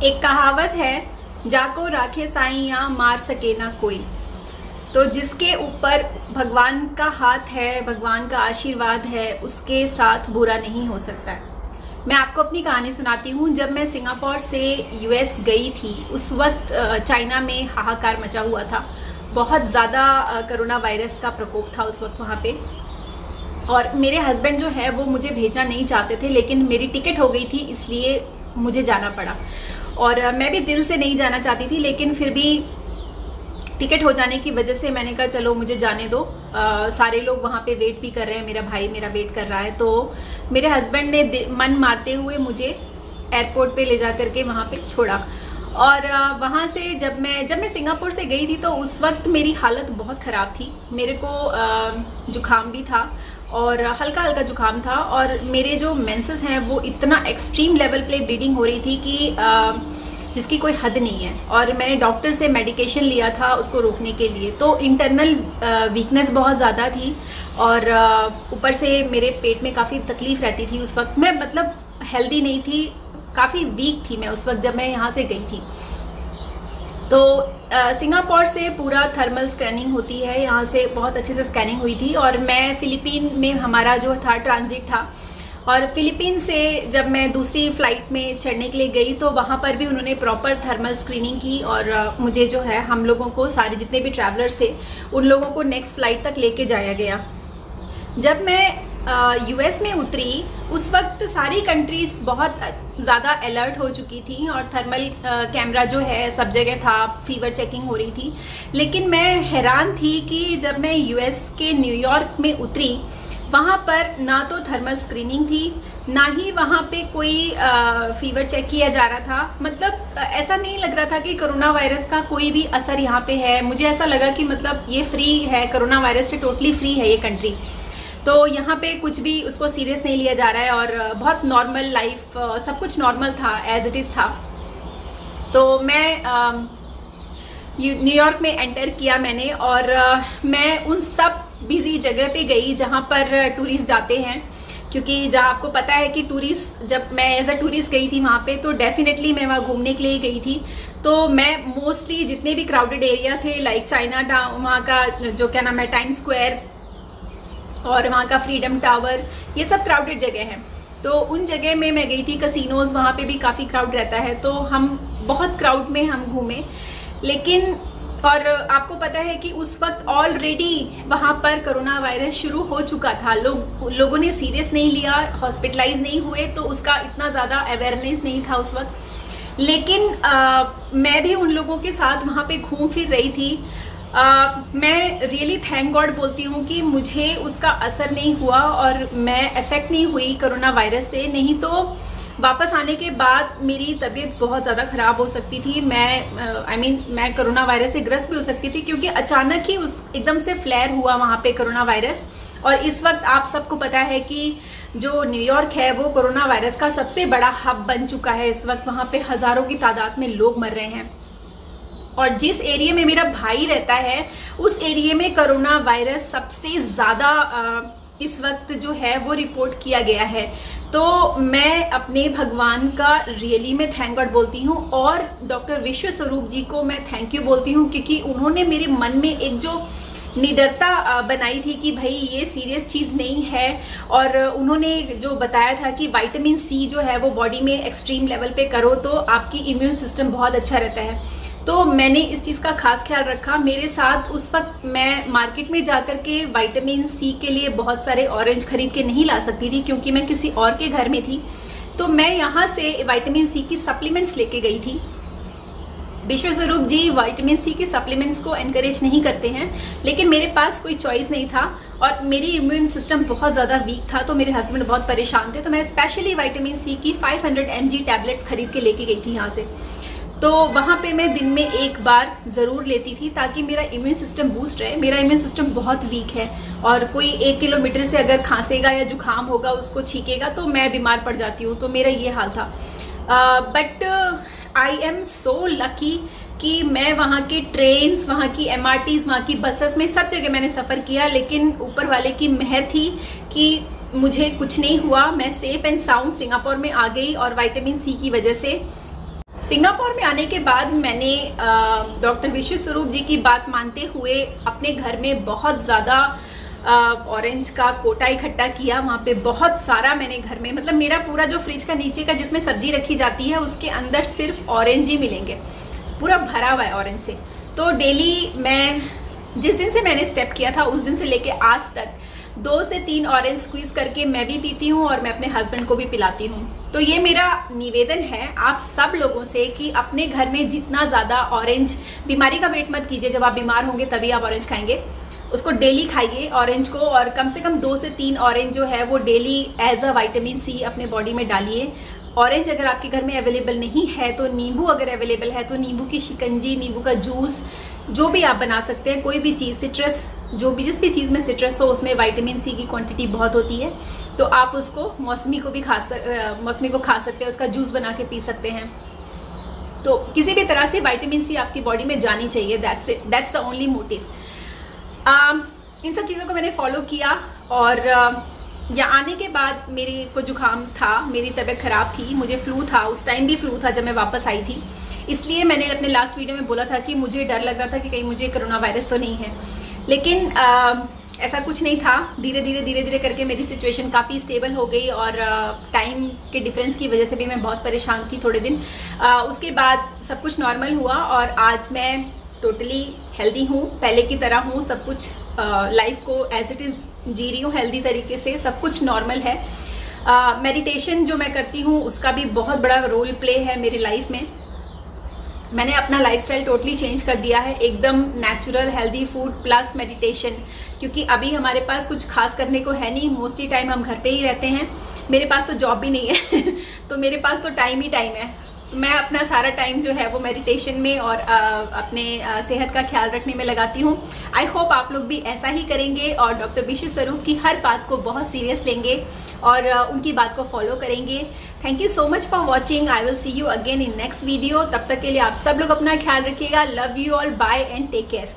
एक कहावत है, जाको राखे साईं मार सके ना कोई। तो जिसके ऊपर भगवान का हाथ है, भगवान का आशीर्वाद है, उसके साथ बुरा नहीं हो सकता है। मैं आपको अपनी कहानी सुनाती हूँ। जब मैं सिंगापुर से यूएस गई थी, उस वक्त चाइना में हाहाकार मचा हुआ था। बहुत ज़्यादा कोरोना वायरस का प्रकोप था उस वक्त वहाँ पे। और मेरे हस्बैंड जो है वो मुझे भेजना नहीं चाहते थे, लेकिन मेरी टिकट हो गई थी, इसलिए मुझे जाना पड़ा। और मैं भी दिल से नहीं जाना चाहती थी, लेकिन फिर भी टिकट हो जाने की वजह से मैंने कहा चलो मुझे जाने दो। सारे लोग वहाँ पे वेट भी कर रहे हैं, मेरा भाई मेरा वेट कर रहा है। तो मेरे हस्बैंड ने मन मारते हुए मुझे एयरपोर्ट पे ले जा करके वहाँ पे छोड़ा। और वहाँ से जब मैं सिंगापुर से गई थी तो उस वक्त मेरी हालत बहुत ख़राब थी। मेरे को जुकाम भी था और हल्का हल्का जुकाम था, और मेरे जो मेंसेस हैं वो इतना एक्सट्रीम लेवल पे ब्लीडिंग हो रही थी कि जिसकी कोई हद नहीं है। और मैंने डॉक्टर से मेडिकेशन लिया था उसको रोकने के लिए। तो इंटरनल वीकनेस बहुत ज़्यादा थी, और ऊपर से मेरे पेट में काफ़ी तकलीफ़ रहती थी। उस वक्त मैं मतलब हेल्दी नहीं थी, काफ़ी वीक थी मैं उस वक्त जब मैं यहाँ से गई थी। तो सिंगापुर से पूरा थर्मल स्कैनिंग होती है, यहाँ से बहुत अच्छे से स्कैनिंग हुई थी। और मैं फ़िलीपीन में हमारा जो था ट्रांजिट था, और फ़िलीपीन से जब मैं दूसरी फ़्लाइट में चढ़ने के लिए गई तो वहाँ पर भी उन्होंने प्रॉपर थर्मल स्क्रीनिंग की। और मुझे जो है, हम लोगों को, सारे जितने भी ट्रैवलर्स थे उन लोगों को नेक्स्ट फ़्लाइट तक लेके जाया गया। जब मैं यूएस में उतरी उस वक्त सारी कंट्रीज़ बहुत ज़्यादा अलर्ट हो चुकी थी, और थर्मल कैमरा जो है सब जगह था, फीवर चेकिंग हो रही थी। लेकिन मैं हैरान थी कि जब मैं यूएस के न्यूयॉर्क में उतरी, वहाँ पर ना तो थर्मल स्क्रीनिंग थी, ना ही वहाँ पे कोई फीवर चेक किया जा रहा था। मतलब ऐसा नहीं लग रहा था कि कोरोना वायरस का कोई भी असर यहाँ पे है। मुझे ऐसा लगा कि मतलब ये फ्री है, कोरोना वायरस से टोटली फ्री है ये कंट्री। तो यहाँ पे कुछ भी उसको सीरियस नहीं लिया जा रहा है, और बहुत नॉर्मल लाइफ, सब कुछ नॉर्मल था, एज इट इज़ था। तो मैं न्यूयॉर्क में एंटर किया मैंने, और मैं उन सब बिजी जगह पे गई जहाँ पर टूरिस्ट जाते हैं। क्योंकि जहाँ आपको पता है कि टूरिस्ट, जब मैं एज अ टूरिस्ट गई थी वहाँ पे, तो डेफिनेटली मैं वहाँ घूमने के लिए गई थी। तो मैं मोस्टली जितने भी क्राउडेड एरिया थे, लाइक चाइना टाउन, वहाँ का जो क्या नाम है, टाइम स्क्वायर, और वहाँ का फ्रीडम टावर, ये सब क्राउडेड जगह हैं। तो उन जगह में मैं गई थी। कसिनोज़, वहाँ पे भी काफ़ी क्राउड रहता है, तो हम बहुत क्राउड में हम घूमे। लेकिन और आपको पता है कि उस वक्त ऑलरेडी वहाँ पर कोरोना वायरस शुरू हो चुका था। लोगों ने सीरियस नहीं लिया, हॉस्पिटलाइज नहीं हुए, तो उसका इतना ज़्यादा अवेयरनेस नहीं था उस वक्त। लेकिन मैं भी उन लोगों के साथ वहाँ पे घूम फिर रही थी। मैं रियली थैंक गॉड बोलती हूँ कि मुझे उसका असर नहीं हुआ और मैं अफेक्ट नहीं हुई कोरोना वायरस से। नहीं तो वापस आने के बाद मेरी तबीयत बहुत ज़्यादा ख़राब हो सकती थी। मैं कोरोना वायरस से ग्रस्त भी हो सकती थी, क्योंकि अचानक ही उस एकदम से फ्लेयर हुआ वहाँ पे कोरोना वायरस। और इस वक्त आप सबको पता है कि जो न्यूयॉर्क है वो कोरोना वायरस का सबसे बड़ा हब बन चुका है। इस वक्त वहाँ पे हज़ारों की तादाद में लोग मर रहे हैं। और जिस एरिया में मेरा भाई रहता है, उस एरिया में कोरोना वायरस सबसे ज़्यादा इस वक्त जो है वो रिपोर्ट किया गया है। तो मैं अपने भगवान का रियली में थैंक गॉड बोलती हूँ, और डॉक्टर विश्व स्वरूप जी को मैं थैंक यू बोलती हूँ, क्योंकि उन्होंने मेरे मन में एक जो निडरता बनाई थी कि भाई ये सीरियस चीज़ नहीं है। और उन्होंने जो बताया था कि विटामिन सी जो है वो बॉडी में एक्सट्रीम लेवल पे करो तो आपकी इम्यून सिस्टम बहुत अच्छा रहता है। तो मैंने इस चीज़ का खास ख्याल रखा। मेरे साथ उस वक्त मैं मार्केट में जा कर के विटामिन सी के लिए बहुत सारे ऑरेंज खरीद के नहीं ला सकती थी, क्योंकि मैं किसी और के घर में थी। तो मैं यहाँ से विटामिन सी की सप्लीमेंट्स लेके गई थी। विश्व स्वरूप जी विटामिन सी के सप्लीमेंट्स को एनकरेज नहीं करते हैं, लेकिन मेरे पास कोई चॉइस नहीं था, और मेरी इम्यून सिस्टम बहुत ज़्यादा वीक था। तो मेरे हस्बैंड बहुत परेशान थे, तो मैं स्पेशली विटामिन सी की 500 mg टैबलेट्स खरीद के लेके गई थी यहाँ से। तो वहाँ पे मैं दिन में एक बार ज़रूर लेती थी, ताकि मेरा इम्यून सिस्टम बूस्ट रहे। मेरा इम्यून सिस्टम बहुत वीक है, और कोई 1 किलोमीटर से अगर खांसेगा या जुकाम होगा, उसको छीकेगा, तो मैं बीमार पड़ जाती हूँ। तो मेरा ये हाल था। But I am so lucky कि मैं वहाँ के ट्रेन्स, वहाँ की MRTs, वहाँ की बसेस में सब जगह मैंने सफ़र किया। लेकिन ऊपर वाले की मेहर थी कि मुझे कुछ नहीं हुआ, मैं सेफ़ एंड साउंड सिंगापुर में आ गई, और विटामिन सी की वजह से सिंगापुर में आने के बाद मैंने डॉक्टर विश्व स्वरूप जी की बात मानते हुए अपने घर में बहुत ज़्यादा ऑरेंज का कोटा इकट्ठा किया। वहाँ पे बहुत सारा मैंने घर में, मतलब मेरा पूरा जो फ्रिज का नीचे का जिसमें सब्जी रखी जाती है उसके अंदर सिर्फ ऑरेंज ही मिलेंगे, पूरा भरा हुआ है ऑरेंज से। तो डेली मैं जिस दिन से मैंने स्टेप किया था उस दिन से लेके आज तक 2 से 3 ऑरेंज स्क्वीज करके मैं भी पीती हूँ और मैं अपने हस्बैंड को भी पिलाती हूँ। तो ये मेरा निवेदन है आप सब लोगों से कि अपने घर में जितना ज़्यादा ऑरेंज, बीमारी का वेट मत कीजिए, जब आप बीमार होंगे तभी आप ऑरेंज खाएंगे, उसको डेली खाइए ऑरेंज को, और कम से कम 2 से 3 ऑरेंज जो है वो daily as a vitamin C अपने बॉडी में डालिए। ऑरेंज अगर आपके घर में अवेलेबल नहीं है तो नींबू अगर अवेलेबल है तो नींबू की शिकंजी, नींबू का जूस, जो भी आप बना सकते हैं, कोई भी चीज़, सिट्रस, जो भी जिस भी चीज़ में सिट्रस हो उसमें विटामिन सी की क्वांटिटी बहुत होती है, तो आप उसको मौसमी को खा सकते हैं, उसका जूस बना के पी सकते हैं। तो किसी भी तरह से विटामिन सी आपकी बॉडी में जानी चाहिए, दैट्स द ओनली मोटिव। इन सब चीज़ों को मैंने फॉलो किया और यहाँ आने के बाद मेरे को जुकाम था, मेरी तबीयत ख़राब थी, मुझे फ्लू था, उस टाइम भी फ्लू था जब मैं वापस आई थी। इसलिए मैंने अपने लास्ट वीडियो में बोला था कि मुझे डर लग रहा था कि कहीं मुझे कोरोना वायरस तो नहीं है, लेकिन ऐसा कुछ नहीं था। धीरे धीरे करके मेरी सिचुएशन काफ़ी स्टेबल हो गई और टाइम के डिफरेंस की वजह से भी मैं बहुत परेशान थी थोड़े दिन। उसके बाद सब कुछ नॉर्मल हुआ और आज मैं टोटली हेल्दी हूँ, पहले की तरह हूँ, सब कुछ लाइफ को एज इट इज़ जी रही हूँ हेल्दी तरीके से, सब कुछ नॉर्मल है। मेडिटेशन जो मैं करती हूँ उसका भी बहुत बड़ा रोल प्ले है मेरी लाइफ में। मैंने अपना लाइफस्टाइल टोटली चेंज कर दिया है, एकदम natural healthy food plus meditation, क्योंकि अभी हमारे पास कुछ खास करने को है नहीं, मोस्टली टाइम हम घर पे ही रहते हैं। मेरे पास तो जॉब भी नहीं है तो मेरे पास तो टाइम ही टाइम है, तो मैं अपना सारा टाइम जो है वो मेडिटेशन में और अपने सेहत का ख्याल रखने में लगाती हूँ। आई होप आप लोग भी ऐसा ही करेंगे और डॉक्टर विश्व स्वरूप की हर बात को बहुत सीरियस लेंगे और उनकी बात को फॉलो करेंगे। Thank you so much for watching. I will see you again in next video. तब तक के लिए आप सब लोग अपना ख्याल रखिएगा। Love you all, bye and take care.